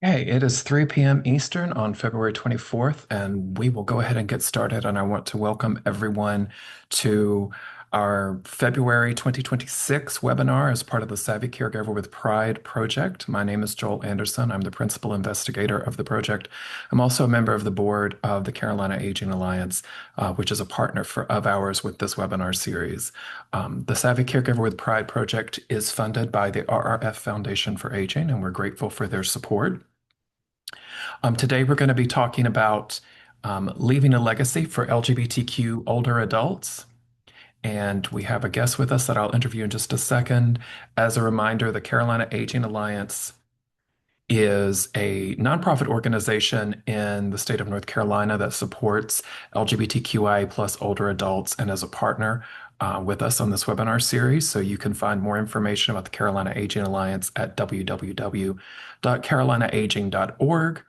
Hey, it is 3 p.m. Eastern on February 24th, and we will go ahead and get started. And I want to welcome everyone to our February 2026 webinar as part of the Savvy Caregiver with Pride project. My name is Joel Anderson. I'm the principal investigator of the project. I'm also a member of the board of the Carolina Aging Alliance, which is a partner of ours with this webinar series. The Savvy Caregiver with Pride project is funded by the RRF Foundation for Aging, and we're grateful for their support. Today, we're going to be talking about leaving a legacy for LGBTQ older adults. And we have a guest with us that I'll interview in just a second. As a reminder, the Carolina Aging Alliance is a nonprofit organization in the state of North Carolina that supports LGBTQIA plus older adults and as a partner with us on this webinar series. So you can find more information about the Carolina Aging Alliance at www.carolinaaging.org.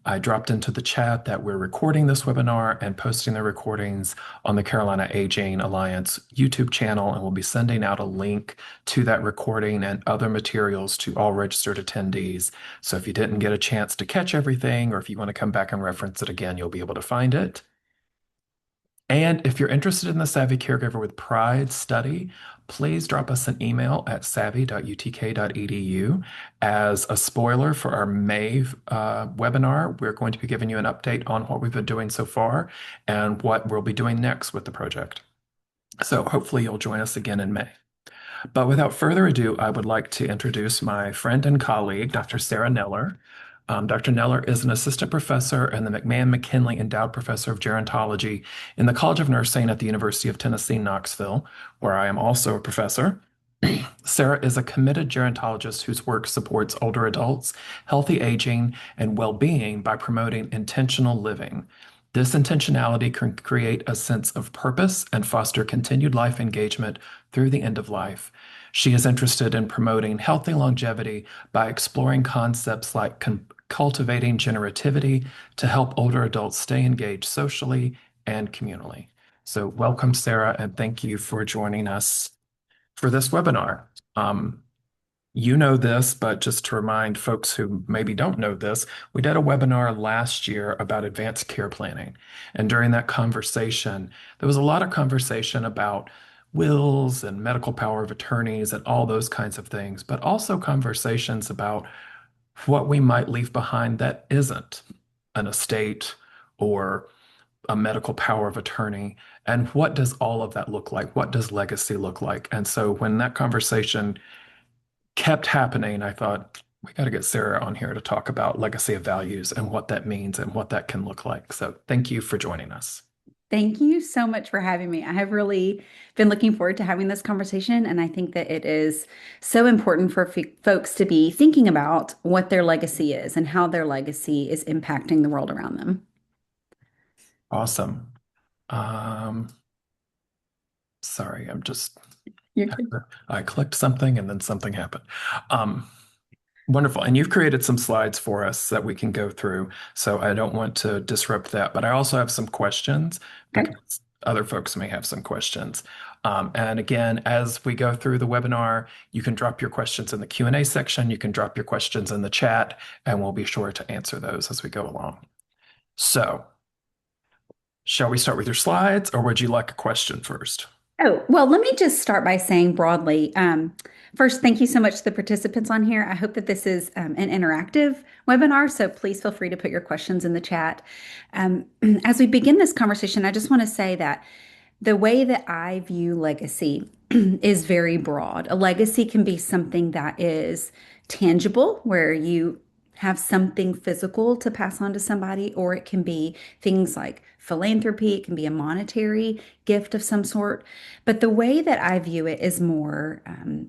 I dropped into the chat that we're recording this webinar and posting the recordings on the Carolina Aging Alliance YouTube channel, and we'll be sending out a link to that recording and other materials to all registered attendees. So if you didn't get a chance to catch everything, or if you want to come back and reference it again, you'll be able to find it. And if you're interested in the Savvy Caregiver with Pride study, please drop us an email at savvy.utk.edu. As a spoiler for our May webinar, we're going to be giving you an update on what we've been doing so far and what we'll be doing next with the project. So hopefully you'll join us again in May. But without further ado, I would like to introduce my friend and colleague, Dr. Sarah Neller. Dr. Neller is an assistant professor and the McMahon-McKinley Endowed Professor of Gerontology in the College of Nursing at the University of Tennessee-Knoxville, where I am also a professor. Sarah is a committed gerontologist whose work supports older adults, healthy aging, and well-being by promoting intentional living. This intentionality can create a sense of purpose and foster continued life engagement through the end of life. She is interested in promoting healthy longevity by exploring concepts like cultivating generativity to help older adults stay engaged socially and communally. So welcome, Sarah, and thank you for joining us for this webinar. You know this, but just to remind folks who maybe don't know this, we did a webinar last year about advanced care planning. And during that conversation, there was a lot of conversation about wills and medical power of attorneys and all those kinds of things, but also conversations about what we might leave behind that isn't an estate or a medical power of attorney. And what does all of that look like? What does legacy look like? And so when that conversation kept happening, I thought, we got to get Sarah on here to talk about legacy of values and what that means and what that can look like. So thank you for joining us. Thank you so much for having me. I have really been looking forward to having this conversation, and I think that it is so important for folks to be thinking about what their legacy is and how their legacy is impacting the world around them. Awesome. Um, sorry, You're good. I clicked something and then something happened. Um, Wonderful. And you've created some slides for us that we can go through. So I don't want to disrupt that, but I also have some questions Okay. because other folks may have some questions. And again, as we go through the webinar, you can drop your questions in the Q&A section. You can drop your questions in the chat, and we'll be sure to answer those as we go along. So shall we start with your slides, or would you like a question first? Oh, well, let me just start by saying broadly, first, thank you so much to the participants on here. I hope that this is an interactive webinar, so please feel free to put your questions in the chat. Um, as we begin this conversation, I just want to say that the way that I view legacy is very broad. A legacy can be something that is tangible, where you have something physical to pass on to somebody, or it can be things like philanthropy, it can be a monetary gift of some sort. But the way that I view it is more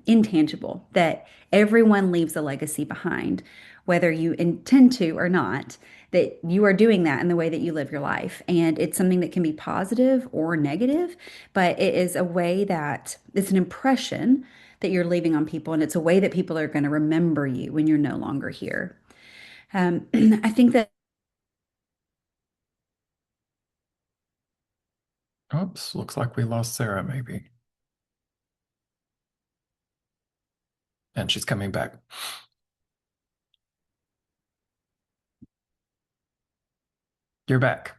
intangible, that everyone leaves a legacy behind, whether you intend to or not, that you are doing that in the way that you live your life. And it's something that can be positive or negative, but it is a way that it's an impression that you're leaving on people. And it's a way that people are going to remember you when you're no longer here. I think that Oops, looks like we lost Sarah, maybe. And she's coming back. You're back.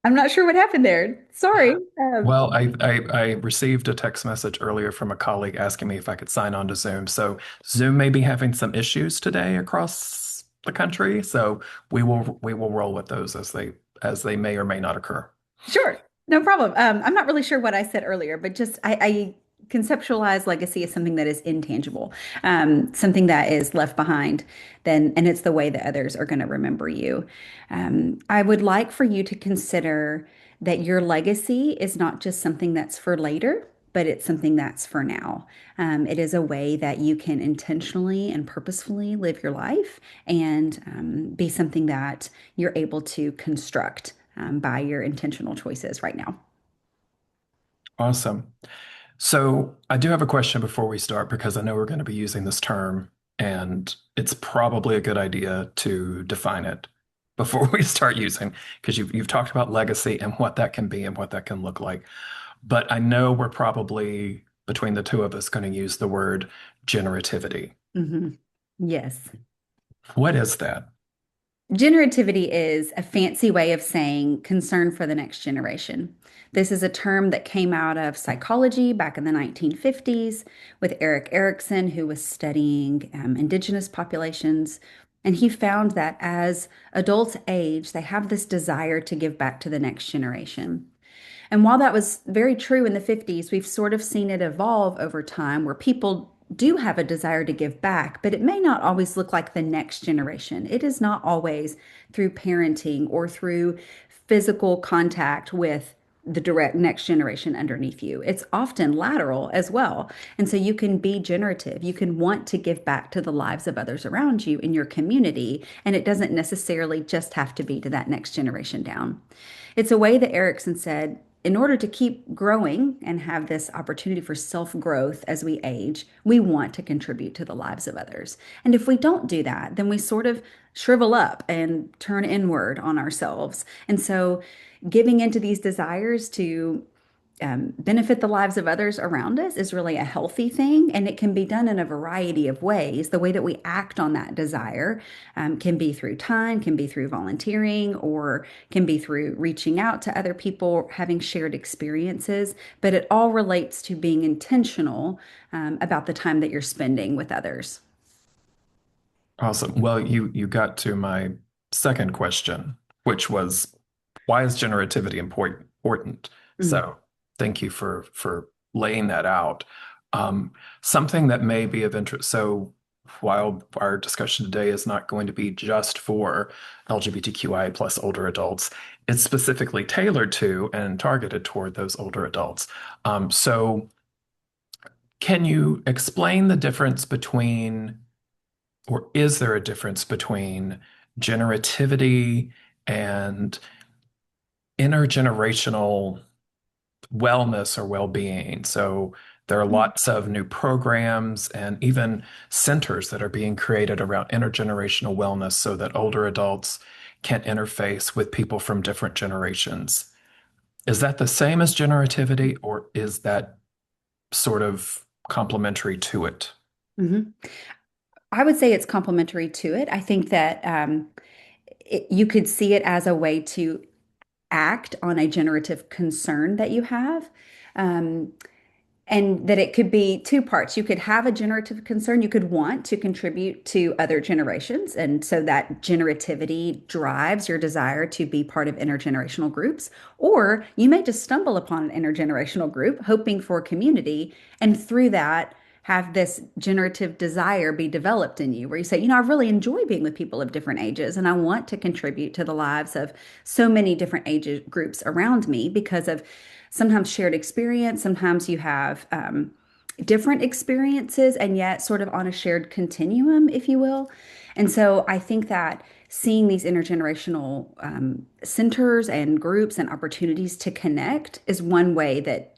I'm not sure what happened there. Sorry. Well, I received a text message earlier from a colleague asking me if I could sign on to Zoom. So Zoom may be having some issues today across the country. So we will roll with those as they may or may not occur. Sure, no problem. I'm not really sure what I said earlier, but just I conceptualize legacy as something that is intangible, something that is left behind, and it's the way that others are going to remember you. I would like for you to consider that your legacy is not just something that's for later, but it's something that's for now. It is a way that you can intentionally and purposefully live your life and be something that you're able to construct by your intentional choices right now. Awesome. So I do have a question before we start because I know we're going to be using this term, and it's probably a good idea to define it before we start using, because you've talked about legacy and what that can be and what that can look like. But I know we're probably between the two of us going to use the word generativity. Mhm. Yes. What is that? Generativity is a fancy way of saying concern for the next generation. This is a term that came out of psychology back in the 1950s with Eric Erikson, who was studying indigenous populations. And he found that as adults age, they have this desire to give back to the next generation. And while that was very true in the 50s, we've sort of seen it evolve over time where people do have a desire to give back, but it may not always look like the next generation. It is not always through parenting or through physical contact with the direct next generation underneath you. It's often lateral as well. And so you can be generative. You can want to give back to the lives of others around you in your community. And it doesn't necessarily just have to be to that next generation down. It's a way that Erickson said, in order to keep growing and have this opportunity for self growth as we age, we want to contribute to the lives of others. And if we don't do that, then we sort of shrivel up and turn inward on ourselves. And so, giving into these desires to benefit the lives of others around us is really a healthy thing. And it can be done in a variety of ways. The way that we act on that desire can be through time, can be through volunteering, or can be through reaching out to other people, having shared experiences. But it all relates to being intentional about the time that you're spending with others. Awesome. Well, you got to my second question, which was why is generativity important? Mm, So thank you for laying that out. Something that may be of interest. So while our discussion today is not going to be just for LGBTQIA plus older adults, it's specifically tailored to and targeted toward those older adults. So can you explain the difference between, or is there a difference between generativity and intergenerational wellness or well-being? So there are mm, lots of new programs and even centers that are being created around intergenerational wellness so that older adults can interface with people from different generations. Is that the same as generativity, or is that sort of complementary to it? mhm. I would say it's complementary to it. I think that you could see it as a way to act on a generative concern that you have. Um, and that it could be two parts. You could have a generative concern. You could want to contribute to other generations. And so that generativity drives your desire to be part of intergenerational groups. Or you may just stumble upon an intergenerational group hoping for community. And through that, have this generative desire be developed in you where you say, I really enjoy being with people of different ages and I want to contribute to the lives of so many different age groups around me because of sometimes shared experience, sometimes you have different experiences, and yet sort of on a shared continuum, if you will. And so I think that seeing these intergenerational centers and groups and opportunities to connect is one way that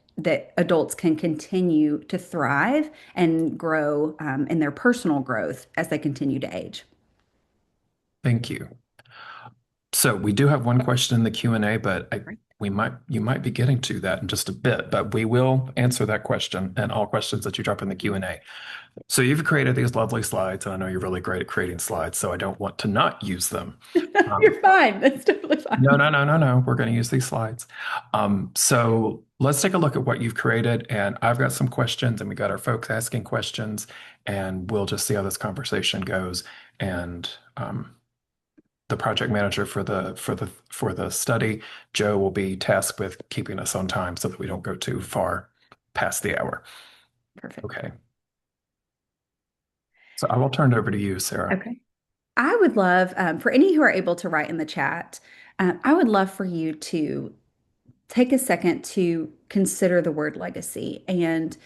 adults can continue to thrive and grow in their personal growth as they continue to age. Thank you. So we do have one question in the Q&A, but I Right. you might be getting to that in just a bit, but we will answer that question and all questions that you drop in the Q&A. So you've created these lovely slides, and I know you're really great at creating slides, so I don't want to not use them. Um, You're fine. That's totally no, fine. no, no, no, no. We're going to use these slides. So let's take a look at what you've created, and I've got some questions, and we got our folks asking questions, and we'll just see how this conversation goes. And the project manager for the study, Joe, will be tasked with keeping us on time so that we don't go too far past the hour. Perfect. Okay. So I will turn it over to you, Sarah. Okay. I would love for any who are able to write in the chat, I would love for you to take a second to consider the word legacy and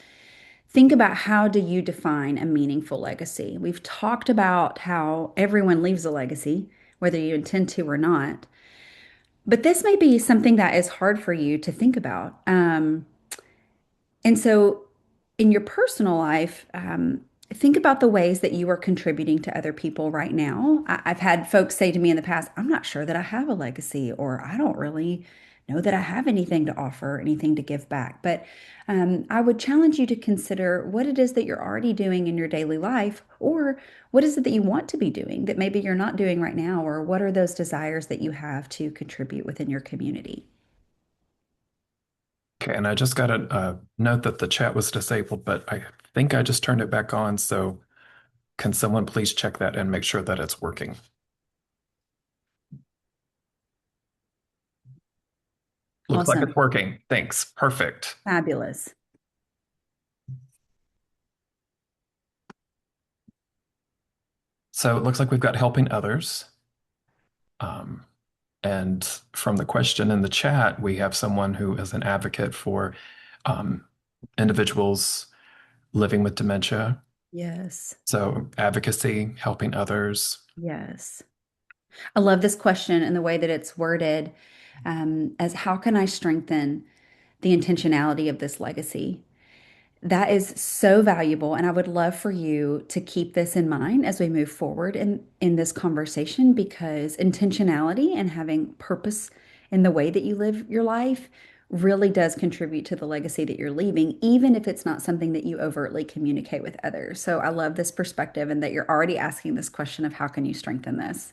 think about how do you define a meaningful legacy. We've talked about how everyone leaves a legacy, whether you intend to or not. But this may be something that is hard for you to think about. And so, in your personal life, think about the ways that you are contributing to other people right now. I've had folks say to me in the past, I'm not sure that I have a legacy, or I don't really know that I have anything to offer, anything to give back. But I would challenge you to consider what it is that you're already doing in your daily life, or what is it that you want to be doing that maybe you're not doing right now, or what are those desires that you have to contribute within your community? Okay, and I just got a note that the chat was disabled, but I think I just turned it back on. So can someone please check that and make sure that it's working? Looks like Awesome. it's working. Thanks. Perfect. Fabulous. So it looks like we've got helping others. Um, and from the question in the chat, we have someone who is an advocate for um, individuals living with dementia. Yes. So advocacy, helping others. Yes. I love this question and the way that it's worded as how can I strengthen the intentionality of this legacy? That is so valuable. And I would love for you to keep this in mind as we move forward in this conversation because intentionality and having purpose in the way that you live your life really does contribute to the legacy that you're leaving, even if it's not something that you overtly communicate with others. So I love this perspective and that you're already asking this question of how can you strengthen this?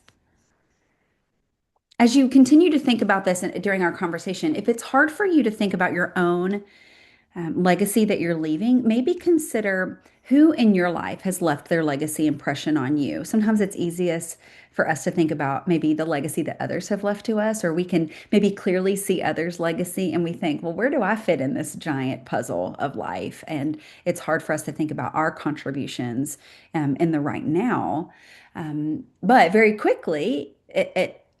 As you continue to think about this during our conversation, if it's hard for you to think about your own legacy that you're leaving, maybe consider who in your life has left their legacy impression on you. Sometimes it's easiest for us to think about maybe the legacy that others have left to us, or we can maybe clearly see others' legacy and we think, well, where do I fit in this giant puzzle of life? And it's hard for us to think about our contributions in the right now. But very quickly,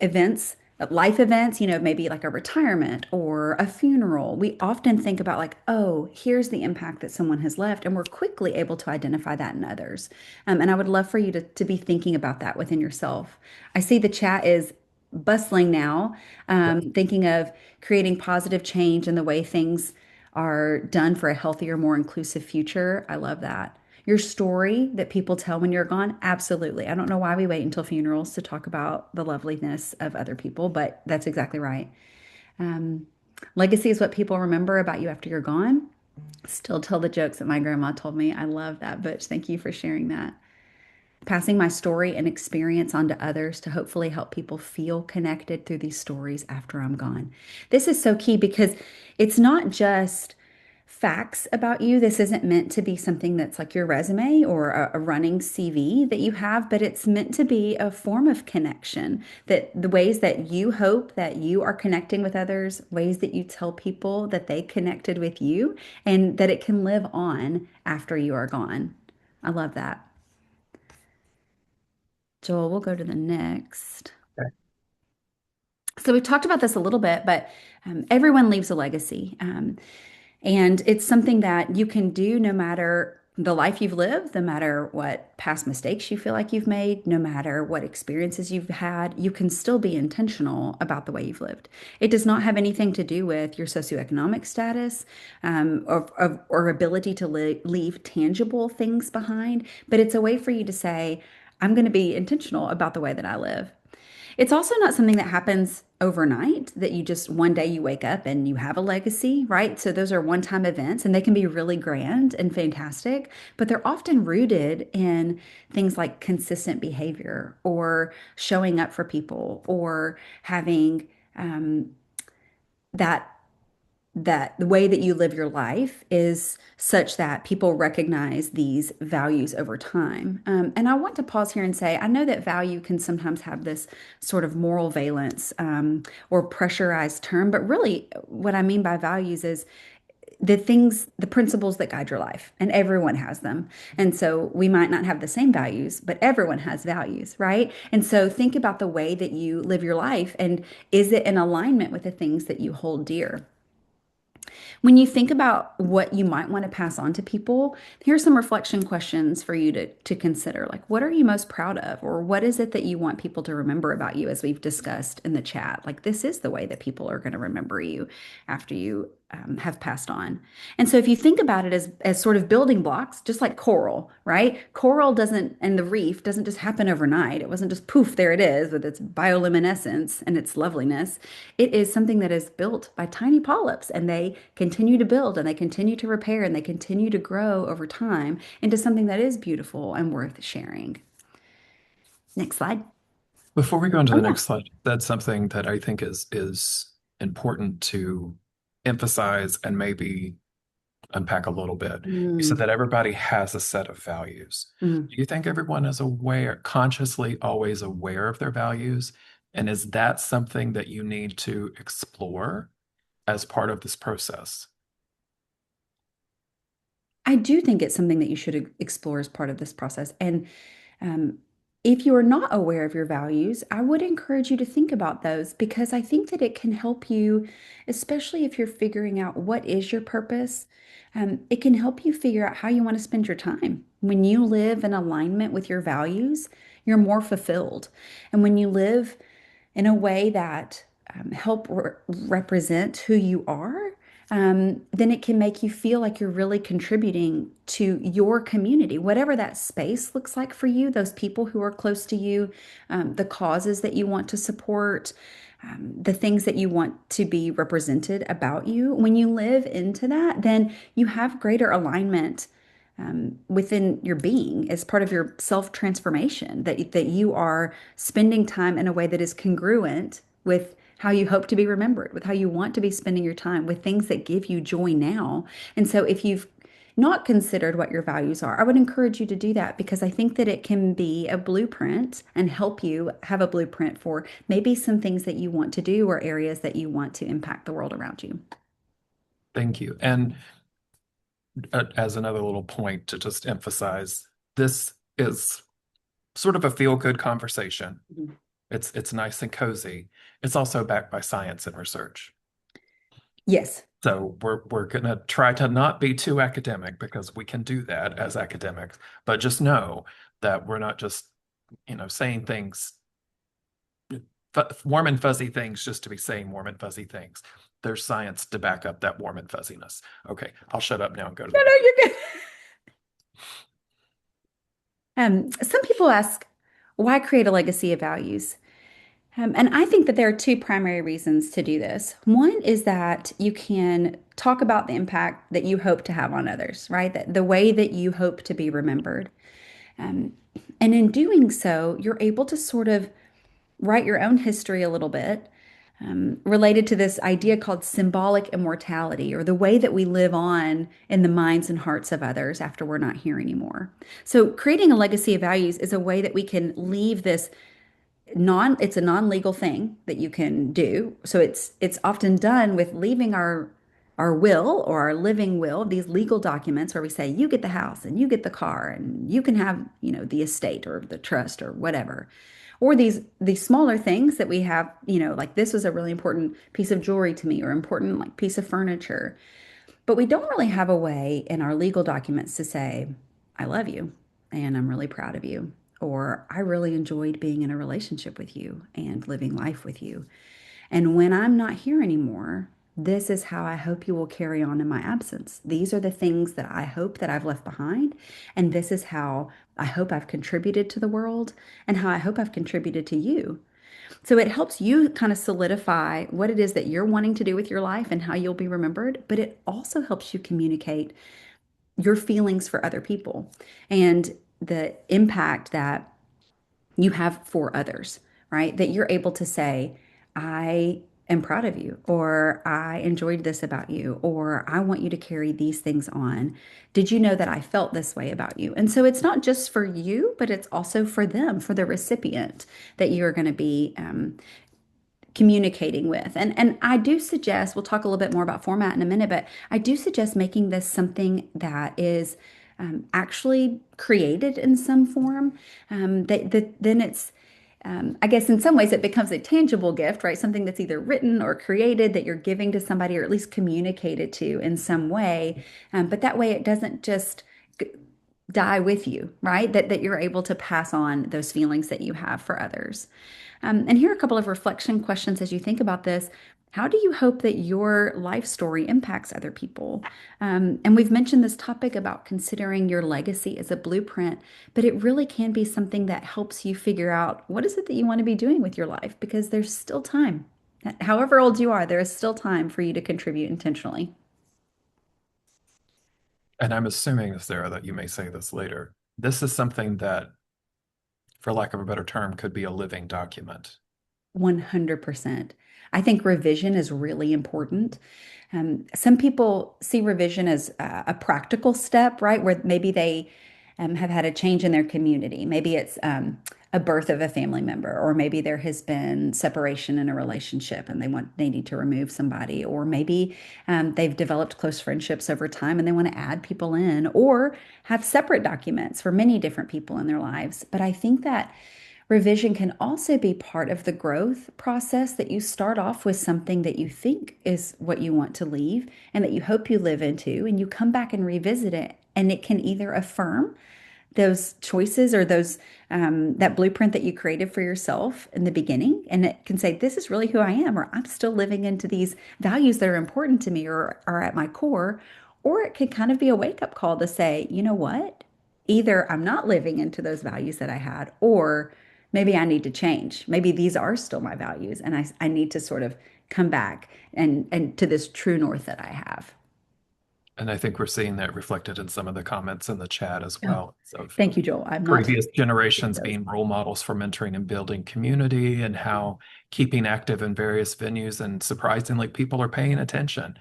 events life events, maybe like a retirement or a funeral, we often think about like, oh, here's the impact that someone has left, and we're quickly able to identify that in others. And I would love for you to be thinking about that within yourself. I see the chat is bustling now, thinking of creating positive change in the way things are done for a healthier, more inclusive future. I love that. Your story that people tell when you're gone, absolutely. I don't know why we wait until funerals to talk about the loveliness of other people, but that's exactly right. Um, Legacy is what people remember about you after you're gone. Still tell the jokes that my grandma told me. I love that, Butch. Thank you for sharing that. Passing my story and experience on to others to hopefully help people feel connected through these stories after I'm gone. This is so key because it's not just facts about you. This isn't meant to be something that's like your resume or a running CV that you have, but it's meant to be a form of connection that the ways that you hope that you are connecting with others, ways that you tell people that they connected with you, and that it can live on after you are gone. I love that. Joel, we'll go to the next. Okay. So we've talked about this a little bit, but everyone leaves a legacy. And it's something that you can do no matter the life you've lived, no matter what past mistakes you feel like you've made, no matter what experiences you've had, you can still be intentional about the way you've lived. It does not have anything to do with your socioeconomic status or ability to leave tangible things behind, but it's a way for you to say, I'm going to be intentional about the way that I live. It's also not something that happens overnight, that you just one day you wake up and you have a legacy, right? So those are one-time events and they can be really grand and fantastic, but they're often rooted in things like consistent behavior or showing up for people or having that the way that you live your life is such that people recognize these values over time. And I want to pause here and say, I know that value can sometimes have this sort of moral valence or pressurized term, but really what I mean by values is the things, the principles that guide your life, and everyone has them. And so we might not have the same values, but everyone has values, right? And so think about the way that you live your life, and is it in alignment with the things that you hold dear? When you think about what you might want to pass on to people, here's some reflection questions for you to consider. Like, what are you most proud of? Or what is it that you want people to remember about you, as we've discussed in the chat? Like, this is the way that people are going to remember you after you have passed on. And so if you think about it as sort of building blocks, just like coral, right? Coral doesn't, and the reef doesn't just happen overnight. It wasn't just poof, there it is with its bioluminescence and its loveliness. It is something that is built by tiny polyps, and they continue to build and they continue to repair and they continue to grow over time into something that is beautiful and worth sharing. Next slide. Before we go into Oh, the yeah. next slide, that's something that I think is important to emphasize and maybe unpack a little bit. You said Mm, that everybody has a set of values. mm. Do you think everyone is aware, consciously always aware of their values? And is that something that you need to explore as part of this process? I do think it's something that you should explore as part of this process. And Um, if you are not aware of your values, I would encourage you to think about those, because I think that it can help you, especially if you're figuring out what is your purpose. It can help you figure out how you want to spend your time. When you live in alignment with your values, you're more fulfilled. And when you live in a way that help represent who you are, then it can make you feel like you're really contributing to your community, whatever that space looks like for you, those people who are close to you, the causes that you want to support, the things that you want to be represented about you. When you live into that, then you have greater alignment within your being as part of your self transformation, that you are spending time in a way that is congruent with how you hope to be remembered, with how you want to be spending your time, with things that give you joy now. And so if you've not considered what your values are, I would encourage you to do that, because I think that it can be a blueprint and help you have a blueprint for maybe some things that you want to do or areas that you want to impact the world around you. Thank you. And as another little point to just emphasize, this is sort of a feel-good conversation. Mhm. It's nice and cozy. It's also backed by science and research. Yes. So we're gonna try to not be too academic, because we can do that as academics, but just know that we're not just, saying things, warm and fuzzy things just to be saying warm and fuzzy things. There's science to back up that warm and fuzziness. Okay, I'll shut up now and go to No, the no, next. you're good. Some people ask, why create a legacy of values? And I think that there are two primary reasons to do this. One is that you can talk about the impact that you hope to have on others, right? That the way that you hope to be remembered. Um, and in doing so, you're able to sort of write your own history a little bit, related to this idea called symbolic immortality, or the way that we live on in the minds and hearts of others after we're not here anymore. So, creating a legacy of values is a way that we can leave this it's a non-legal thing that you can do. So it's often done with leaving our will or our living will, these legal documents where we say you get the house and you get the car and you can have, the estate or the trust or whatever. Or these smaller things that we have, like this was a really important piece of jewelry to me, or important like piece of furniture. But we don't really have a way in our legal documents to say, I love you and I'm really proud of you, or I really enjoyed being in a relationship with you and living life with you. And when I'm not here anymore, this is how I hope you will carry on in my absence. These are the things that I hope that I've left behind. And this is how I hope I've contributed to the world and how I hope I've contributed to you. So it helps you kind of solidify what it is that you're wanting to do with your life and how you'll be remembered, but it also helps you communicate your feelings for other people and the impact that you have for others, right? That you're able to say, I am proud of you, or I enjoyed this about you, or I want you to carry these things on. Did you know that I felt this way about you? And so it's not just for you, but it's also for them, for the recipient that you're going to be communicating with. And I do suggest, we'll talk a little bit more about format in a minute, but I do suggest making this something that is actually created in some form. Then it's I guess in some ways it becomes a tangible gift, right? Something that's either written or created that you're giving to somebody or at least communicated to in some way. But that way it doesn't just die with you, right? That you're able to pass on those feelings that you have for others. And here are a couple of reflection questions as you think about this. How do you hope that your life story impacts other people? And we've mentioned this topic about considering your legacy as a blueprint, but it really can be something that helps you figure out what is it that you want to be doing with your life because there's still time. However old you are, there is still time for you to contribute intentionally. And I'm assuming, Sarah, that you may say this later. This is something that, for lack of a better term, could be a living document. 100%. I think revision is really important. Some people see revision as a practical step, right? Where maybe they have had a change in their community. Maybe it's a birth of a family member, or maybe there has been separation in a relationship and they need to remove somebody, or maybe they've developed close friendships over time and they want to add people in, or have separate documents for many different people in their lives. But I think that revision can also be part of the growth process that you start off with something that you think is what you want to leave and that you hope you live into, and you come back and revisit it, and it can either affirm those choices or those that blueprint that you created for yourself in the beginning, and it can say, this is really who I am, or I'm still living into these values that are important to me or are at my core. Or it could kind of be a wake-up call to say, you know what, either I'm not living into those values that I had, or maybe I need to change. Maybe these are still my values, and I need to sort of come back and to this true north that I have. And I think we're seeing that reflected in some of the comments in the chat as Oh, well. So thank you, Joel. I'm not previous generations those. being role models for mentoring and building community, and how keeping active in various venues, and surprisingly, people are paying attention,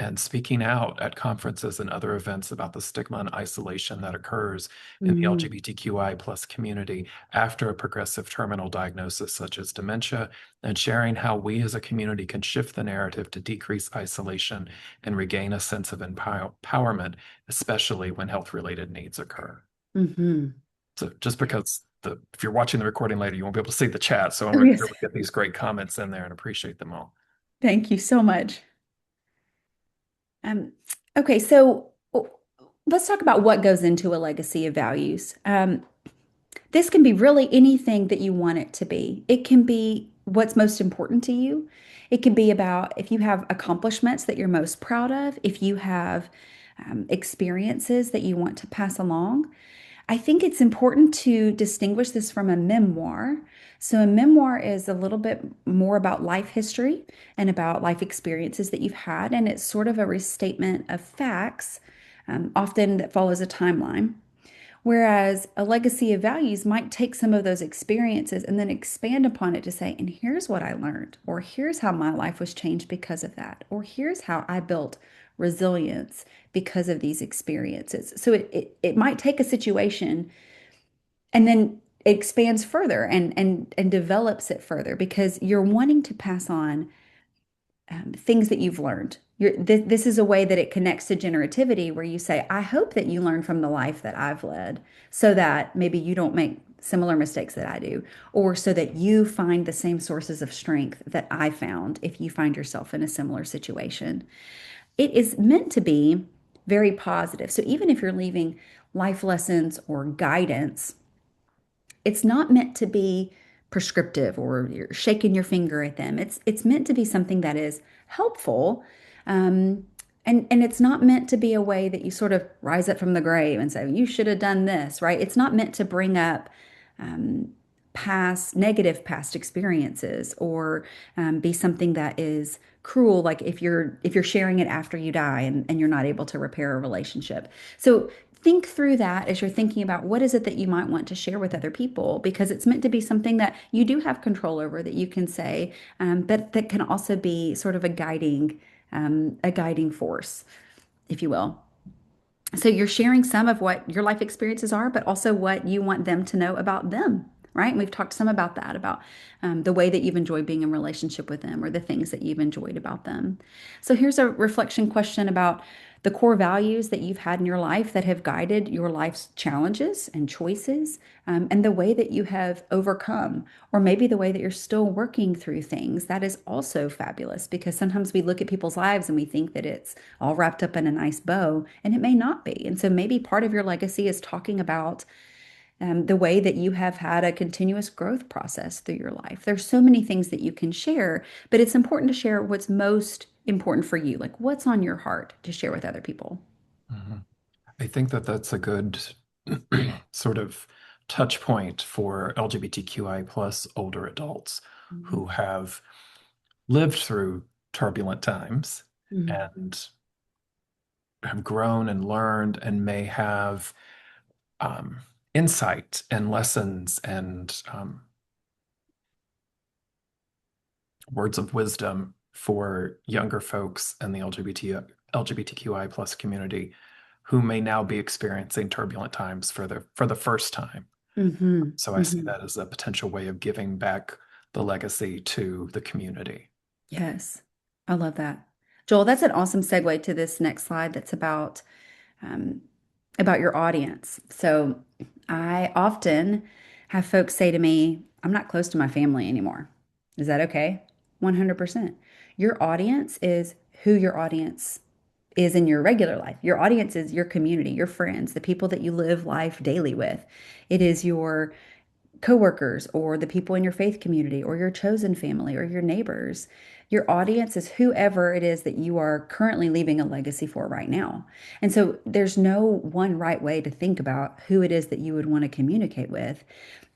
and speaking out at conferences and other events about the stigma and isolation that occurs in the Mm, LGBTQI plus community after a progressive terminal diagnosis such as dementia, and sharing how we as a community can shift the narrative to decrease isolation and regain a sense of empowerment, especially when health-related needs occur. hmm. So just because if you're watching the recording later, you won't be able to see the chat. So I want Oh, to make yes. sure we get these great comments in there and appreciate them all. Thank you so much. Um, okay, so let's talk about what goes into a legacy of values. This can be really anything that you want it to be. It can be what's most important to you. It can be about if you have accomplishments that you're most proud of, if you have experiences that you want to pass along. I think it's important to distinguish this from a memoir. So, a memoir is a little bit more about life history and about life experiences that you've had, and it's sort of a restatement of facts, often that follows a timeline. Whereas a legacy of values might take some of those experiences and then expand upon it to say, and here's what I learned, or here's how my life was changed because of that, or here's how I built resilience because of these experiences. So it might take a situation and then it expands further and develops it further because you're wanting to pass on things that you've learned. This is a way that it connects to generativity, where you say, I hope that you learn from the life that I've led so that maybe you don't make similar mistakes that I do, or so that you find the same sources of strength that I found if you find yourself in a similar situation. It is meant to be very positive. So even if you're leaving life lessons or guidance, it's not meant to be prescriptive or you're shaking your finger at them. It's meant to be something that is helpful. Um, and it's not meant to be a way that you sort of rise up from the grave and say, you should have done this, right? It's not meant to bring up negative past experiences, or be something that is cruel, like if you're sharing it after you die and you're not able to repair a relationship. So think through that as you're thinking about what is it that you might want to share with other people, because it's meant to be something that you do have control over, that you can say, but that can also be sort of a guiding force, if you will. So you're sharing some of what your life experiences are, but also what you want them to know about them, right? And we've talked some about that, about the way that you've enjoyed being in relationship with them, or the things that you've enjoyed about them. So here's a reflection question about the core values that you've had in your life that have guided your life's challenges and choices, and the way that you have overcome, or maybe the way that you're still working through things. That is also fabulous, because sometimes we look at people's lives and we think that it's all wrapped up in a nice bow, and it may not be. And so maybe part of your legacy is talking about the way that you have had a continuous growth process through your life. There's so many things that you can share, but it's important to share what's most important for you, like what's on your heart to share with other people. Mhm. I think that that's a good sort of touch point for LGBTQI plus older adults Mhm. who have lived through turbulent times Mhm. and have grown and learned and may have um, insight and lessons and words of wisdom for younger folks in the LGBTQI plus community who may now be experiencing turbulent times for the first time. Mhm. So I see Mhm. that as a potential way of giving back the legacy to the community. Yes, I love that. Joel, that's an awesome segue to this next slide that's um, about your audience. So I often have folks say to me, I'm not close to my family anymore. Is that okay? 100%. Your audience is who your audience is in your regular life. Your audience is your community, your friends, the people that you live life daily with. It is your coworkers, or the people in your faith community, or your chosen family, or your neighbors. Your audience is whoever it is that you are currently leaving a legacy for right now. And so there's no one right way to think about who it is that you would want to communicate with.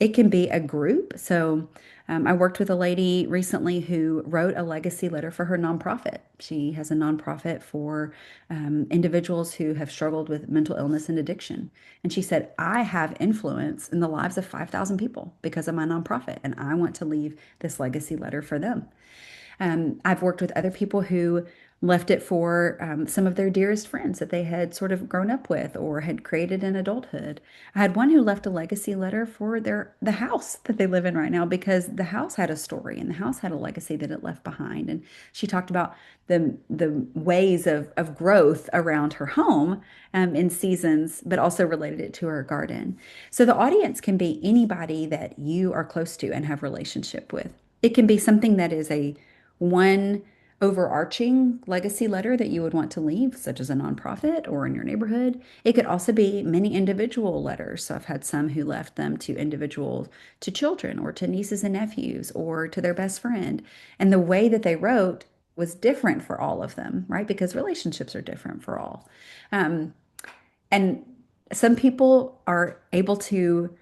It can be a group. So I worked with a lady recently who wrote a legacy letter for her nonprofit. She has a nonprofit for individuals who have struggled with mental illness and addiction. And she said, I have influence in the lives of 5,000 people because of my nonprofit, and I want to leave this legacy letter for them. I've worked with other people who left it for some of their dearest friends that they had sort of grown up with or had created in adulthood. I had one who left a legacy letter for the house that they live in right now, because the house had a story and the house had a legacy that it left behind. And she talked about the ways of growth around her home in seasons, but also related it to her garden. So the audience can be anybody that you are close to and have relationship with. It can be something that is a one overarching legacy letter that you would want to leave, such as a nonprofit or in your neighborhood. It could also be many individual letters. So I've had some who left them to individuals, to children, or to nieces and nephews, or to their best friend. And the way that they wrote was different for all of them, right? Because relationships are different for all. Um, and some people are able to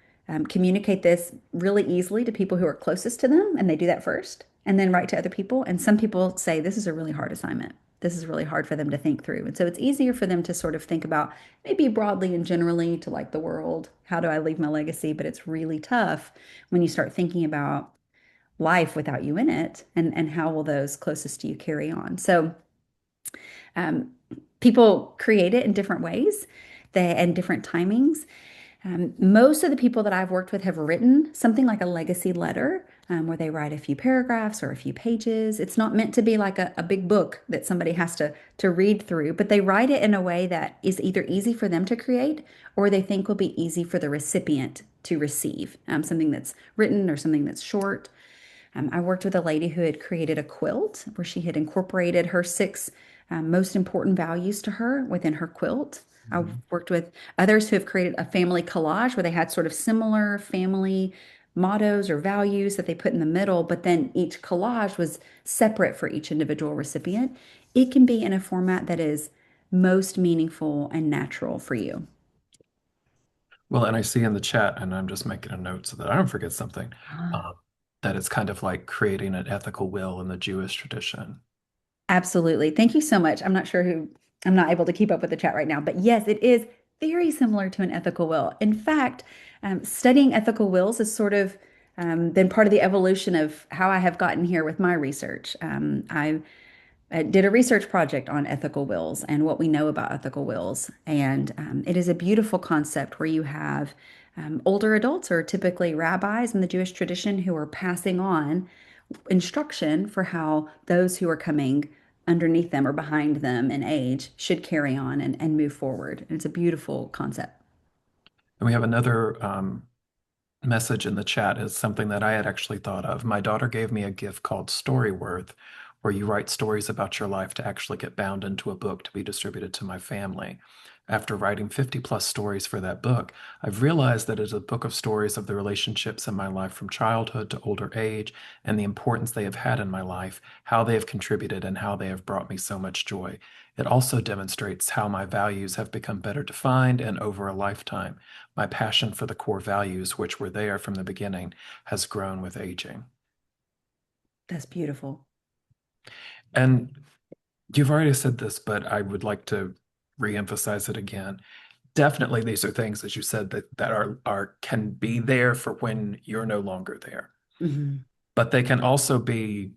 communicate this really easily to people who are closest to them, and they do that first and then write to other people. And some people say, this is a really hard assignment. This is really hard for them to think through. And so it's easier for them to sort of think about, maybe broadly and generally, to like the world, how do I leave my legacy? But it's really tough when you start thinking about life without you in it, and how will those closest to you carry on. So um, people create it in different ways, and different timings. Most of the people that I've worked with have written something like a legacy letter, where they write a few paragraphs or a few pages. It's not meant to be like a big book that somebody has to read through, but they write it in a way that is either easy for them to create, or they think will be easy for the recipient to receive, something that's written or something that's short. I worked with a lady who had created a quilt where she had incorporated her six most important values to her within her quilt. I've Mhm. worked with others who have created a family collage where they had sort of similar family mottos or values that they put in the middle, but then each collage was separate for each individual recipient. It can be in a format that is most meaningful and natural for you. Well, and I see in the chat, and I'm just making a note so that I don't forget something, um, that it's kind of like creating an ethical will in the Jewish tradition. Absolutely. Thank you so much. I'm not able to keep up with the chat right now, but yes, it is very similar to an ethical will. In fact, studying ethical wills has sort of been part of the evolution of how I have gotten here with my research. I did a research project on ethical wills and what we know about ethical wills. And it is a beautiful concept where you have older adults, or typically rabbis in the Jewish tradition, who are passing on instruction for how those who are coming underneath them or behind them in age should carry on and move forward. And it's a beautiful concept. And we have another message in the chat is something that I had actually thought of. My daughter gave me a gift called Storyworth, where you write stories about your life to actually get bound into a book to be distributed to my family. After writing 50 plus stories for that book, I've realized that it's a book of stories of the relationships in my life from childhood to older age and the importance they have had in my life, how they have contributed, and how they have brought me so much joy. It also demonstrates how my values have become better defined and over a lifetime. My passion for the core values, which were there from the beginning, has grown with aging. That's beautiful. And you've already said this, but I would like to reemphasize it again. Definitely, these are things, as you said, that are can be there for when you're no longer there. Mhm. But they can also be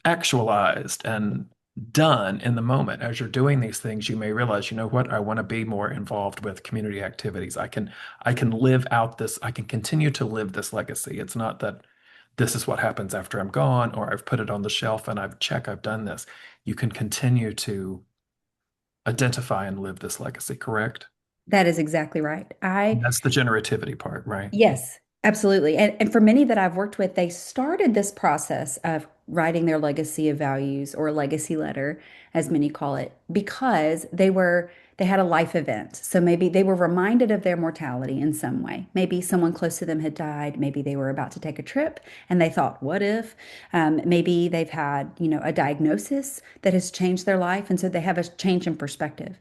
actualized and done in the moment. As you're doing these things, you may realize, you know what, I want to be more involved with community activities. I can live out this, I can continue to live this legacy. It's not that this is what happens after I'm gone or I've put it on the shelf and I've done this. You can continue to identify and live this legacy, correct? That is exactly right. And that's the generativity part, right? Yes, absolutely. And for many that I've worked with, they started this process of writing their legacy of values, or legacy letter, as many call it, because they had a life event. So maybe they were reminded of their mortality in some way. Maybe someone close to them had died. Maybe they were about to take a trip and they thought, what if? Maybe they've had, a diagnosis that has changed their life. And so they have a change in perspective.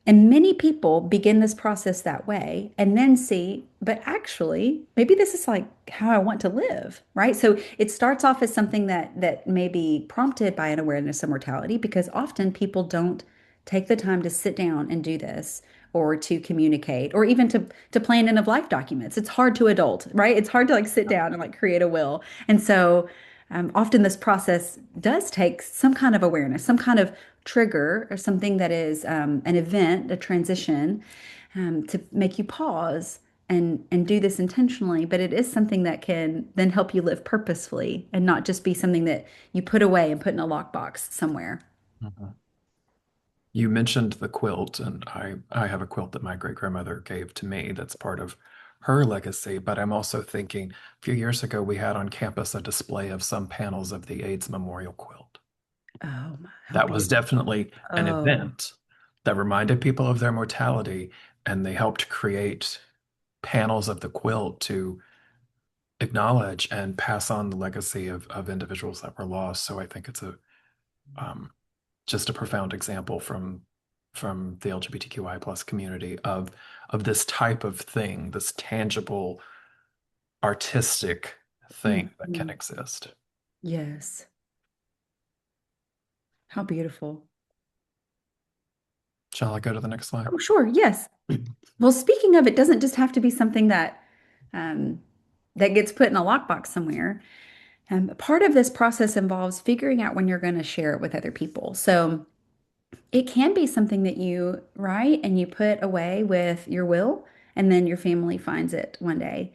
And many people begin this process that way and then see, but actually, maybe this is like how I want to live, right? So it starts off as something that may be prompted by an awareness of mortality, because often people don't take the time to sit down and do this, or to communicate, or even to plan end of life documents. It's hard to adult, right? It's hard to like sit down and like create a will. And so often this process does take some kind of awareness, some kind of trigger, or something that is an event, a transition, to make you pause and do this intentionally. But it is something that can then help you live purposefully, and not just be something that you put away and put in a lockbox somewhere. Mhm. You mentioned the quilt, and I have a quilt that my great grandmother gave to me that's part of her legacy. But I'm also thinking a few years ago, we had on campus a display of some panels of the AIDS Memorial Quilt. Oh, how That was beautiful. definitely an Oh, event that reminded people of their mortality, and they helped create panels of the quilt to acknowledge and pass on the legacy of individuals that were lost. So I think it's a um, just a profound example from the LGBTQI plus community of this type of thing, this tangible artistic thing that can mhm. exist. Yes. How beautiful. Shall I go to the next slide? Oh, sure. Yes. Well, speaking of, it doesn't just have to be something um, that gets put in a lockbox somewhere. Part of this process involves figuring out when you're going to share it with other people. So it can be something that you write and you put away with your will, and then your family finds it one day.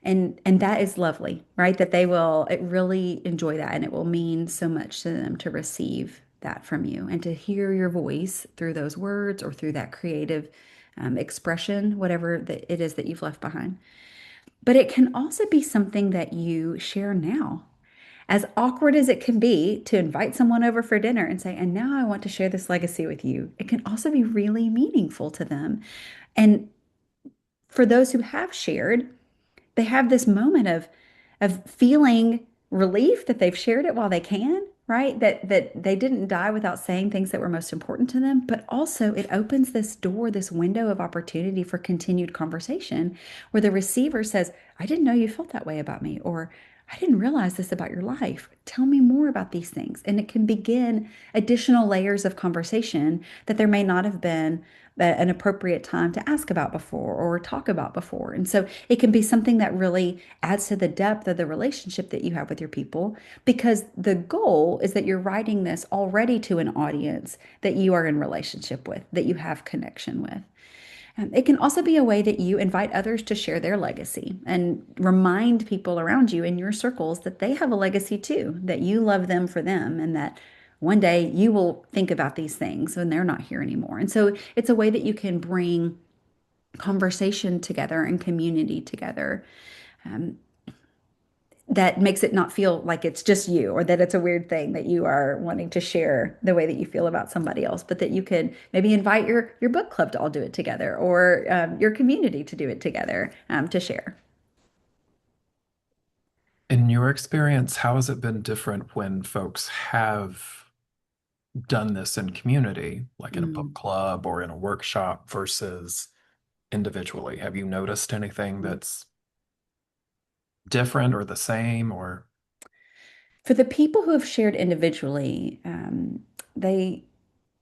And that is lovely, right? That they will really enjoy that, and it will mean so much to them to receive that from you and to hear your voice through those words, or through that creative expression, whatever that it is that you've left behind. But it can also be something that you share now. As awkward as it can be to invite someone over for dinner and say, and now I want to share this legacy with you, it can also be really meaningful to them. And for those who have shared, they have this moment of feeling relief that they've shared it while they can, right? That they didn't die without saying things that were most important to them, but also it opens this door, this window of opportunity for continued conversation where the receiver says, I didn't know you felt that way about me, or I didn't realize this about your life. Tell me more about these things. And it can begin additional layers of conversation that there may not have been an appropriate time to ask about before or talk about before. And so it can be something that really adds to the depth of the relationship that you have with your people, because the goal is that you're writing this already to an audience that you are in relationship with, that you have connection with. It can also be a way that you invite others to share their legacy and remind people around you in your circles that they have a legacy too, that you love them for them, and that one day you will think about these things when they're not here anymore. And so it's a way that you can bring conversation together and community together. Um, that makes it not feel like it's just you, or that it's a weird thing that you are wanting to share the way that you feel about somebody else, but that you could maybe invite your book club to all do it together, or your community to do it together, to share. In your experience, how has it been different when folks have done this in community, like in a book Mm. club or in a workshop versus individually? Have you noticed anything that's different or the same or For the people who have shared individually, they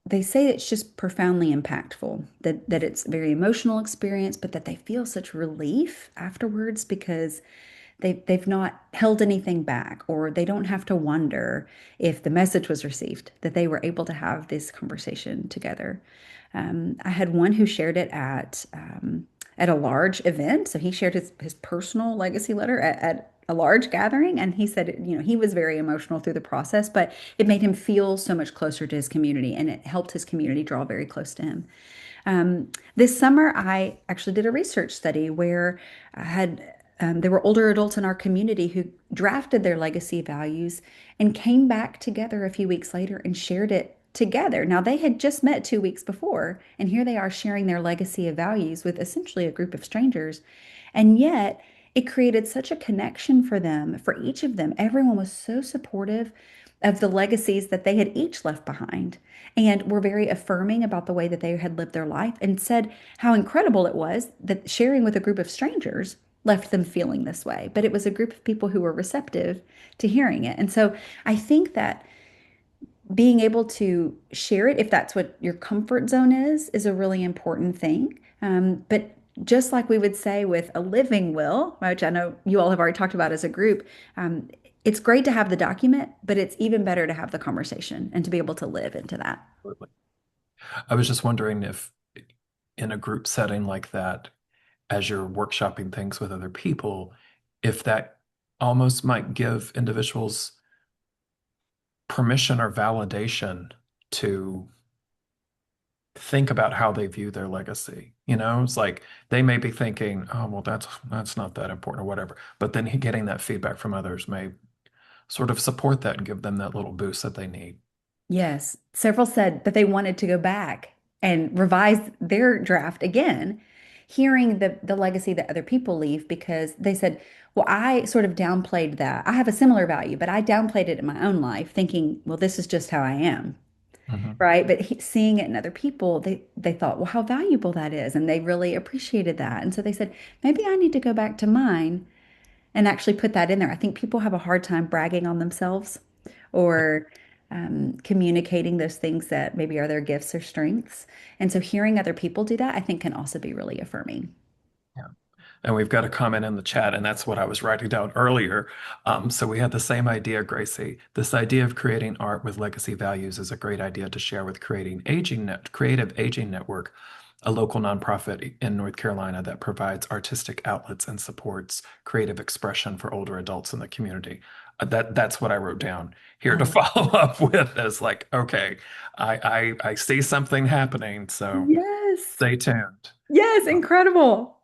they say it's just profoundly impactful, that it's a very emotional experience, but that they feel such relief afterwards because they've not held anything back, or they don't have to wonder if the message was received, that they were able to have this conversation together. I had one who shared it at a large event. So he shared his personal legacy letter at a large gathering, and he said, he was very emotional through the process, but it made him feel so much closer to his community, and it helped his community draw very close to him. This summer, I actually did a research study where I had there were older adults in our community who drafted their legacy values and came back together a few weeks later and shared it together. Now, they had just met 2 weeks before, and here they are sharing their legacy of values with essentially a group of strangers. And yet, it created such a connection for them, for each of them. Everyone was so supportive of the legacies that they had each left behind, and were very affirming about the way that they had lived their life, and said how incredible it was that sharing with a group of strangers left them feeling this way. But it was a group of people who were receptive to hearing it. And so I think that being able to share it, if that's what your comfort zone is a really important thing. But just like we would say with a living will, which I know you all have already talked about as a group, it's great to have the document, but it's even better to have the conversation and to be able to live into that. I was just wondering if in a group setting like that, as you're workshopping things with other people, if that almost might give individuals permission or validation to think about how they view their legacy. It's like they may be thinking, oh, well, that's not that important or whatever. But then getting that feedback from others may sort of support that and give them that little boost that they need. Yes, several said that they wanted to go back and revise their draft again, hearing the legacy that other people leave, because they said, well, I sort of downplayed that. I have a similar value, but I downplayed it in my own life, thinking, well, this is just how I am, Mhm. right? But seeing it in other people, they thought, well, how valuable that is, and they really appreciated that. And so they said, maybe I need to go back to mine and actually put that in there. I think people have a hard time bragging on themselves, or communicating those things that maybe are their gifts or strengths. And so hearing other people do that, I think, can also be really affirming. Yeah. And we've got a comment in the chat, and that's what I was writing down earlier. So we had the same idea, Gracie. This idea of creating art with legacy values is a great idea to share with Creative Aging Network, a local nonprofit in North Carolina that provides artistic outlets and supports creative expression for older adults in the community. That's what I wrote down here I to love follow up with is like, okay, I see something happening, so Yes. stay tuned. Yes, incredible.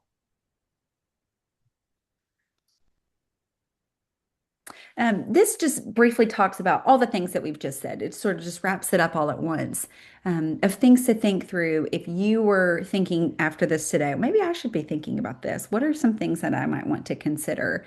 This just briefly talks about all the things that we've just said. It sort of just wraps it up all at once, of things to think through. If you were thinking after this today, maybe I should be thinking about this. What are some things that I might want to consider?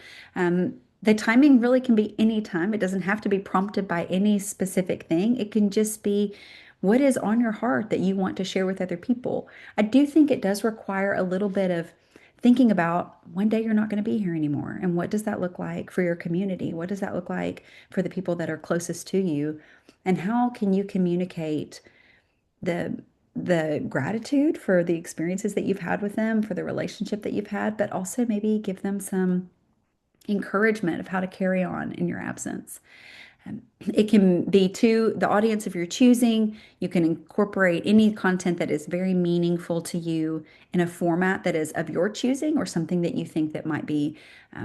The timing really can be any time. It doesn't have to be prompted by any specific thing. It can just be what is on your heart that you want to share with other people. I do think it does require a little bit of thinking about one day you're not going to be here anymore. And what does that look like for your community? What does that look like for the people that are closest to you? And how can you communicate the the gratitude for the experiences that you've had with them, for the relationship that you've had, but also maybe give them some encouragement of how to carry on in your absence. It can be to the audience of your choosing. You can incorporate any content that is very meaningful to you in a format that is of your choosing or something that you think that might be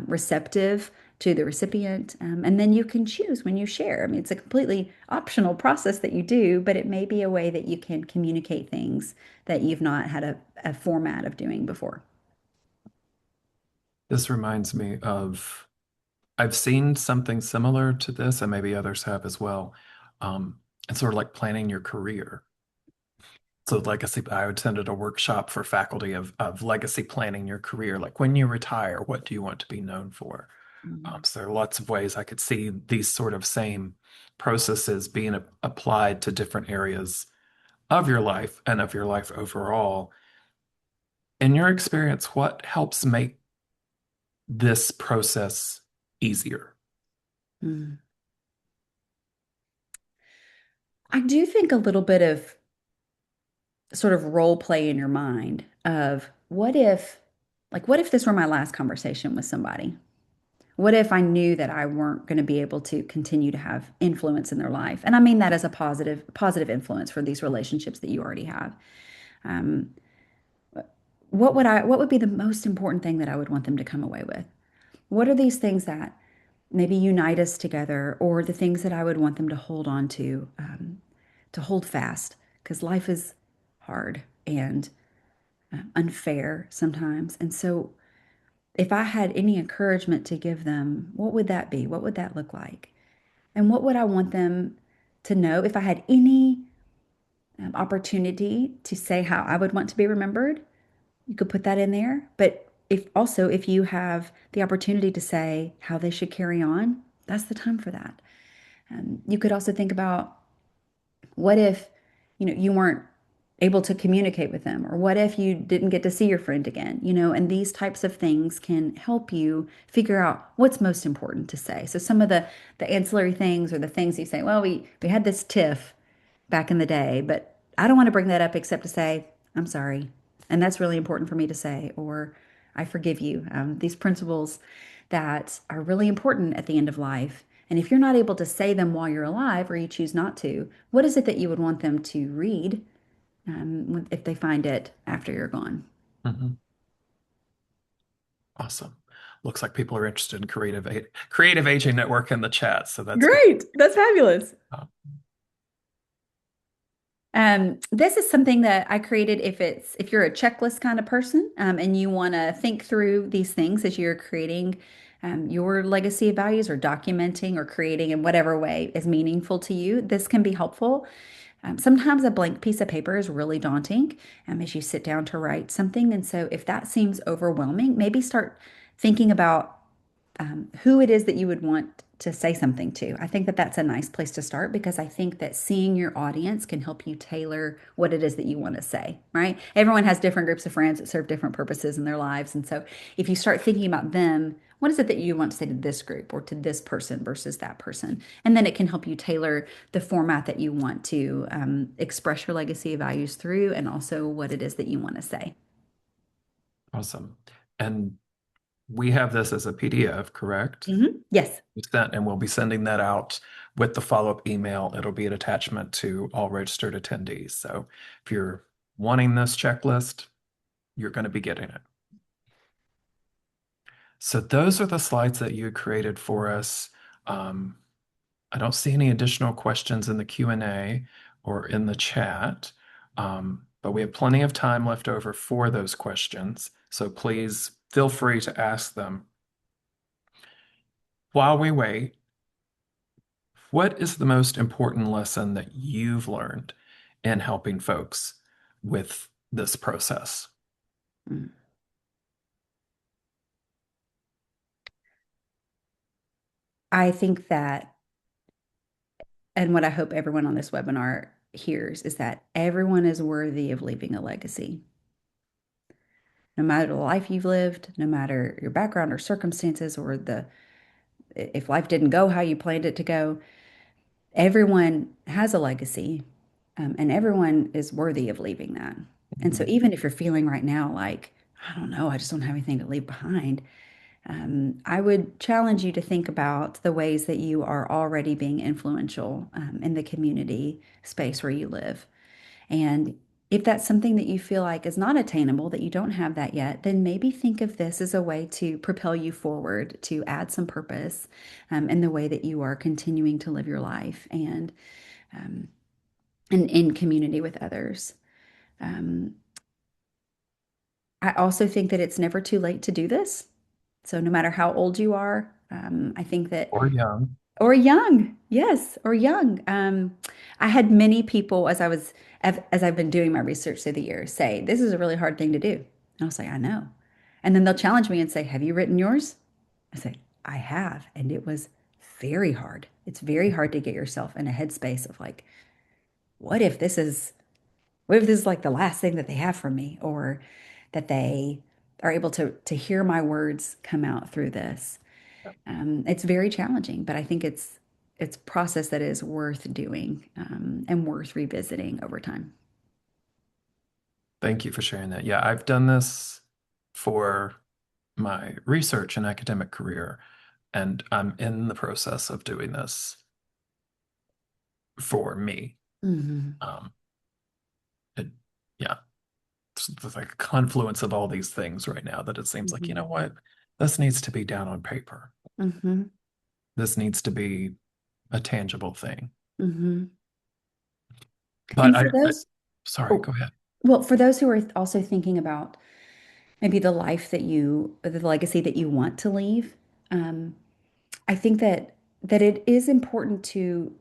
receptive to the recipient. And then you can choose when you share. I mean, it's a completely optional process that you do, but it may be a way that you can communicate things that you've not had a format of doing before. This reminds me of, I've seen something similar to this, and maybe others have as well. It's sort of like planning your career. So legacy, I attended a workshop for faculty of legacy planning your career. Like when you retire, what do you want to be known for? Mm. So there are lots of ways I could see these sort of same processes being applied to different areas of your life and of your life overall. In your experience, what helps make this process easier? Mm. I do think a little bit of sort of role play in your mind of what if this were my last conversation with somebody? What if I knew that I weren't going to be able to continue to have influence in their life? And I mean that as a positive influence for these relationships that you already have. Um, what would be the most important thing that I would want them to come away with? What are these things that maybe unite us together, or the things that I would want them to hold on to hold fast? Because life is hard and unfair sometimes. And so, if I had any encouragement to give them, what would that be? What would that look like? And what would I want them to know if I had any opportunity to say how I would want to be remembered? You could put that in there. But if you have the opportunity to say how they should carry on, that's the time for that. You could also think about what if, you weren't able to communicate with them, or what if you didn't get to see your friend again, and these types of things can help you figure out what's most important to say. So some of the ancillary things, or the things you say, well, we had this tiff back in the day, but I don't want to bring that up except to say, I'm sorry. And that's really important for me to say, or I forgive you. These principles that are really important at the end of life. And if you're not able to say them while you're alive, or you choose not to, what is it that you would want them to read if they find it after you're gone? Mhm. Awesome. Looks like people are interested in creative aging network in the chat, so that's good. Great. That's fabulous. Uh, This is something that I created if you're a checklist kind of person, and you want to think through these things as you're creating your legacy of values, or documenting or creating in whatever way is meaningful to you. This can be helpful. Sometimes a blank piece of paper is really daunting as you sit down to write something. And so if that seems overwhelming, maybe start thinking about who it is that you would want to say something to. I think that that's a nice place to start, because I think that seeing your audience can help you tailor what it is that you want to say, right? Everyone has different groups of friends that serve different purposes in their lives. And so if you start thinking about them, what is it that you want to say to this group or to this person versus that person? And then it can help you tailor the format that you want to express your legacy of values through, and also what it is that you want to say. Awesome. And we have this as a PDF, correct? Yes. And we'll be sending that out with the follow-up email. It'll be an attachment to all registered attendees. So if you're wanting this checklist, you're going to be getting it. So those are the slides that you created for us. Um, I don't see any additional questions in the Q&A or in the chat, but we have plenty of time left over for those questions. So please feel free to ask them. While we wait, what is the most important lesson that you've learned in helping folks with this process? Mm. I think that, and what I hope everyone on this webinar hears is that everyone is worthy of leaving a legacy. No matter the life you've lived, no matter your background or circumstances, or if life didn't go how you planned it to go, everyone has a legacy, and everyone is worthy of leaving that. And so, Mhm. even if you're feeling right now like, I don't know, I just don't have anything to leave behind, I would challenge you to think about the ways that you are already being influential in the community space where you live. And if that's something that you feel like is not attainable, that you don't have that yet, then maybe think of this as a way to propel you forward, to add some purpose in the way that you are continuing to live your life um, and in community with others. Um, I also think that it's never too late to do this. So no matter how old you are, I think that, Or young. or young, yes, or young. I had many people as I've been doing my research through the years say, this is a really hard thing to do. And I'll say, I know. And then they'll challenge me and say, have you written yours? I say, I have. And it was very hard. It's very hard to get yourself in a headspace of like, what if this is what if this is like the last thing that they have from me, or that they are able to hear my words come out through this? It's very challenging, but I think it's a process that is worth doing and worth revisiting over time. Thank you for sharing that. Yeah, I've done this for my research and academic career, and I'm in the process of doing this for me. Hmm. Um, it, yeah, it's like a confluence of all these things right now that it seems like, you Hmm. know what? This needs to be down on paper. Hmm. This needs to be a tangible thing. Hmm. But And for those, sorry, oh, go ahead. well, for those who are also thinking about maybe the legacy that you want to leave, um, I think that it is important to,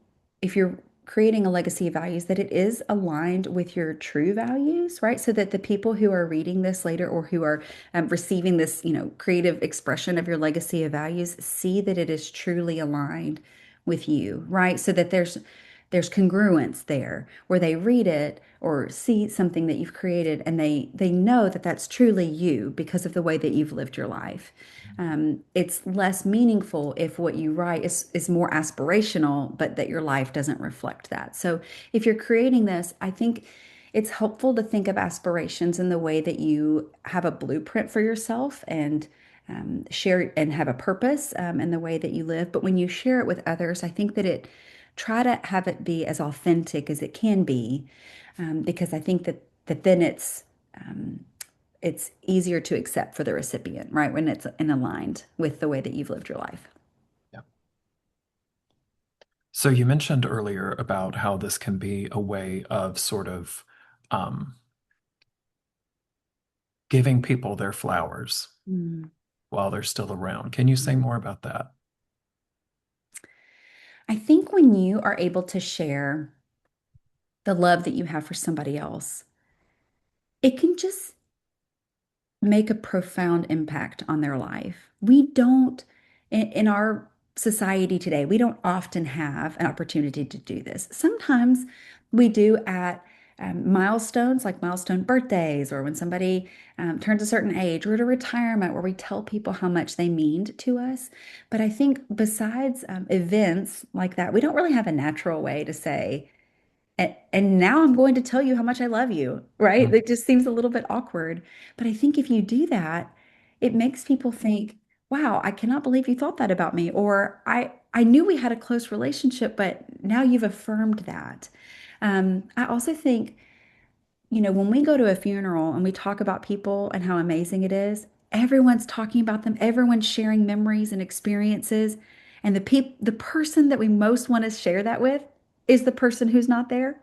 if you're creating a legacy of values, that it is aligned with your true values, right? So that the people who are reading this later or who are receiving this, creative expression of your legacy of values see that it is truly aligned with you, right? So that there's congruence there where they read it or see something that you've created and they know that that's truly you because of the way that you've lived your life. It's less meaningful if what you write is more aspirational, but that your life doesn't reflect that. So if you're creating this, I think it's helpful to think of aspirations in the way that you have a blueprint for yourself and share and have a purpose in the way that you live. But when you share it with others, I think that try to have it be as authentic as it can be, because I think that then it's easier to accept for the recipient, right? When it's in aligned with the way that you've lived your life. Yeah. So you mentioned earlier about how this can be a way of sort of um, giving people their flowers Mm. while they're still around. Can you say more about that? I think when you are able to share the love that you have for somebody else, it can just make a profound impact on their life. We don't, in our society today, we don't often have an opportunity to do this. Sometimes we do at milestones like milestone birthdays or when somebody turns a certain age or at a retirement where we tell people how much they mean to us. But I think besides events like that, we don't really have a natural way to say, and now I'm going to tell you how much I love you, right? Mm. It just seems a little bit awkward. But I think if you do that, it makes people think, wow, I cannot believe you thought that about me. Or I knew we had a close relationship, but now you've affirmed that. I also think when we go to a funeral and we talk about people and how amazing it is, everyone's talking about them, everyone's sharing memories and experiences. And the person that we most want to share that with is the person who's not there,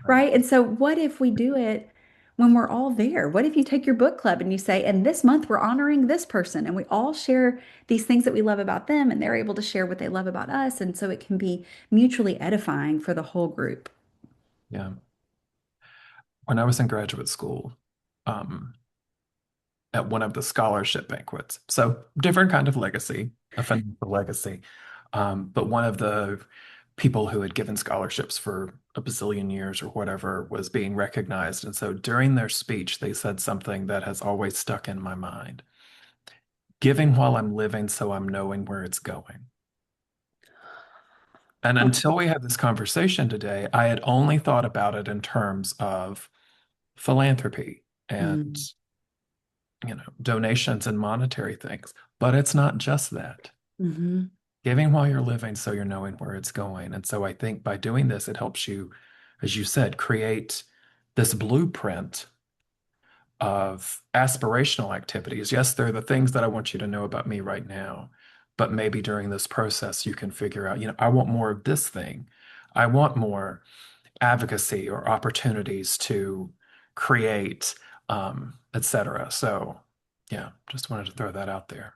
Right. right? And so what if we do it when we're all there? What if you take your book club and you say, and this month we're honoring this person and we all share these things that we love about them and they're able to share what they love about us. And so it can be mutually edifying for the whole group. Yeah. When I was in graduate school, um, at one of the scholarship banquets, so different kind of legacy, a financial legacy. But one of the people who had given scholarships for a bazillion years or whatever was being recognized. And so during their speech, they said something that has always stuck in my mind. Giving while I'm living, so I'm knowing where it's going. And until we had this conversation today, I had only thought about it in terms of philanthropy and, Mm, donations and monetary things. But it's not just that. hmm Giving while you're living, so you're knowing where it's going. And so I think by doing this, it helps you, as you said, create this blueprint of aspirational activities. Yes, they're the things that I want you to know about me right now, but maybe during this process, you can figure out, I want more of this thing. I want more advocacy or opportunities to create, et cetera. So, yeah, just wanted to throw that out there.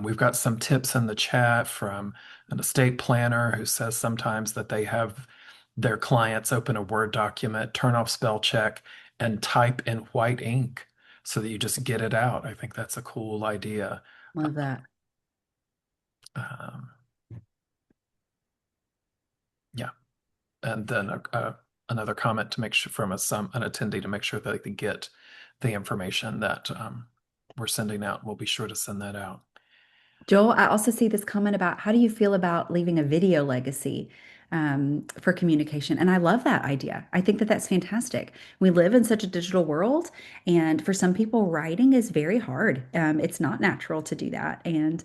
We've got some tips in the chat from an estate planner who says sometimes that they have their clients open a Word document, turn off spell check, and type in white ink so that you just get it out. I think that's a cool idea. love that. Um, yeah. And then another comment to make sure from an attendee to make sure that they get the information that we're sending out. We'll be sure to send that out. Joel, I also see this comment about how do you feel about leaving a video legacy for communication? And I love that idea. I think that that's fantastic. We live in such a digital world, and for some people, writing is very hard. It's not natural to do that. And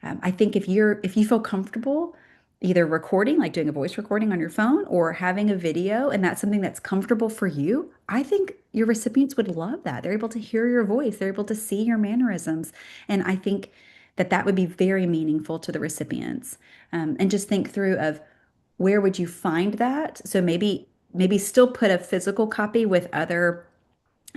I think if you feel comfortable either recording, like doing a voice recording on your phone, or having a video, and that's something that's comfortable for you, I think your recipients would love that. They're able to hear your voice, they're able to see your mannerisms, and I think that that would be very meaningful to the recipients. And just think through of where would you find that? So maybe still put a physical copy with other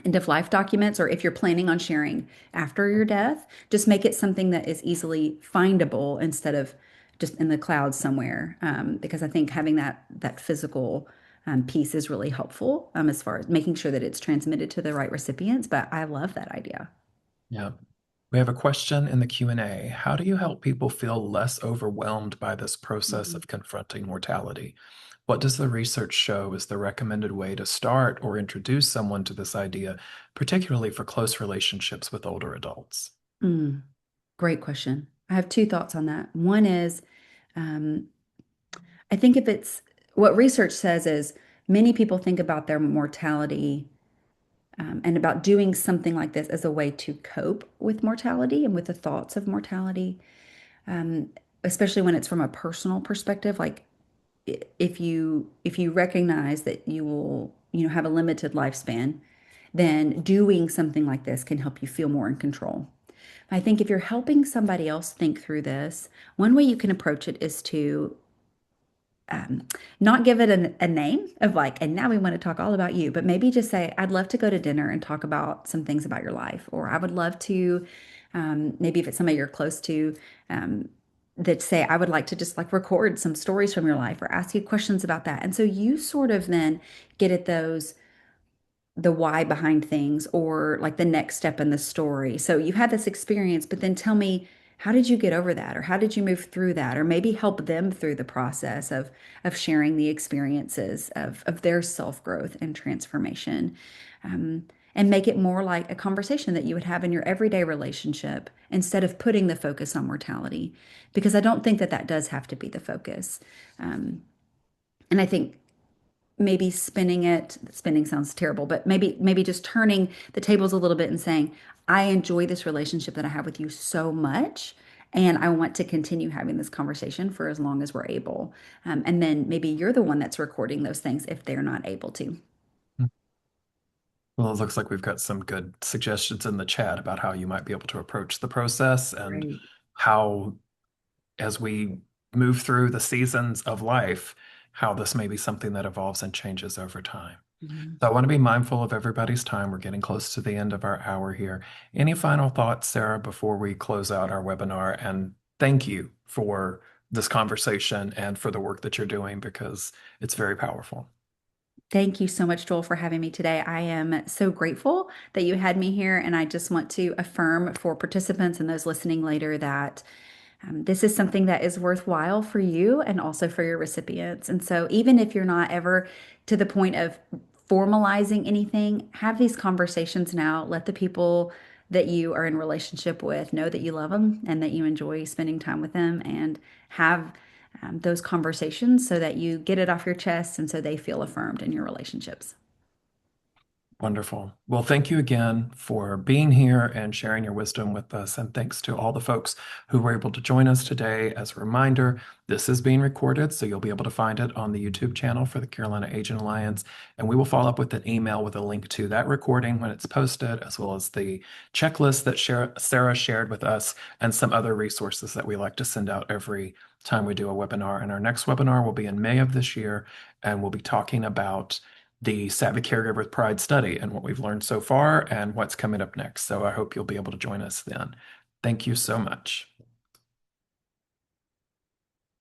end of life documents, or if you're planning on sharing after your death, just make it something that is easily findable instead of just in the cloud somewhere. Because I think having that physical piece is really helpful as far as making sure that it's transmitted to the right recipients. But I love that idea. Yeah. We have a question in the Q&A. How do you help people feel less overwhelmed by this process Mhm. of confronting mortality? What does the research show is the recommended way to start or introduce someone to this idea, particularly for close relationships with older adults? Mm, great question. I have two thoughts on that. One is, um, I think if it's what research says is many people think about their mortality and about doing something like this as a way to cope with mortality and with the thoughts of mortality, um, especially when it's from a personal perspective. Like if you recognize that you will, have a limited lifespan, then doing something like this can help you feel more in control. I think if you're helping somebody else think through this, one way you can approach it is to um, not give it a name of like, and now we want to talk all about you, but maybe just say, I'd love to go to dinner and talk about some things about your life. Or I would love to, maybe if it's somebody you're close to, um, that say, I would like to just like record some stories from your life or ask you questions about that. And so you sort of then get at those the why behind things or like the next step in the story. So you had this experience, but then tell me, how did you get over that? Or how did you move through that? Or maybe help them through the process of sharing the experiences of their self-growth and transformation. Um, and make it more like a conversation that you would have in your everyday relationship instead of putting the focus on mortality. Because I don't think that that does have to be the focus. Um, and I think maybe spinning sounds terrible, but maybe just turning the tables a little bit and saying, I enjoy this relationship that I have with you so much, and I want to continue having this conversation for as long as we're able. And then maybe you're the one that's recording those things if they're not able to. Well, it looks like we've got some good suggestions in the chat about how you might be able to approach the process and Great. how, as we move through the seasons of life, how this may be something that evolves and changes over time. Mhm. So I want to be mindful of everybody's time. We're getting close to the end of our hour here. Any final thoughts, Sarah, before we close out our webinar? And thank you for this conversation and for the work that you're doing because it's very powerful. Thank you so much, Joel, for having me today. I am so grateful that you had me here, and I just want to affirm for participants and those listening later that This is something that is worthwhile for you and also for your recipients. And so, even if you're not ever to the point of formalizing anything, have these conversations now. Let the people that you are in relationship with know that you love them and that you enjoy spending time with them, and have those conversations so that you get it off your chest and so they feel affirmed in your relationships. Wonderful. Well, thank you again for being here and sharing your wisdom with us. And thanks to all the folks who were able to join us today. As a reminder, this is being recorded, so you'll be able to find it on the YouTube channel for the Carolina Aging Alliance. And we will follow up with an email with a link to that recording when it's posted, as well as the checklist that Sarah shared with us and some other resources that we like to send out every time we do a webinar. And our next webinar will be in May of this year, and we'll be talking about the Savvy Caregiver with Pride study and what we've learned so far and what's coming up next. So I hope you'll be able to join us then. Thank you so much.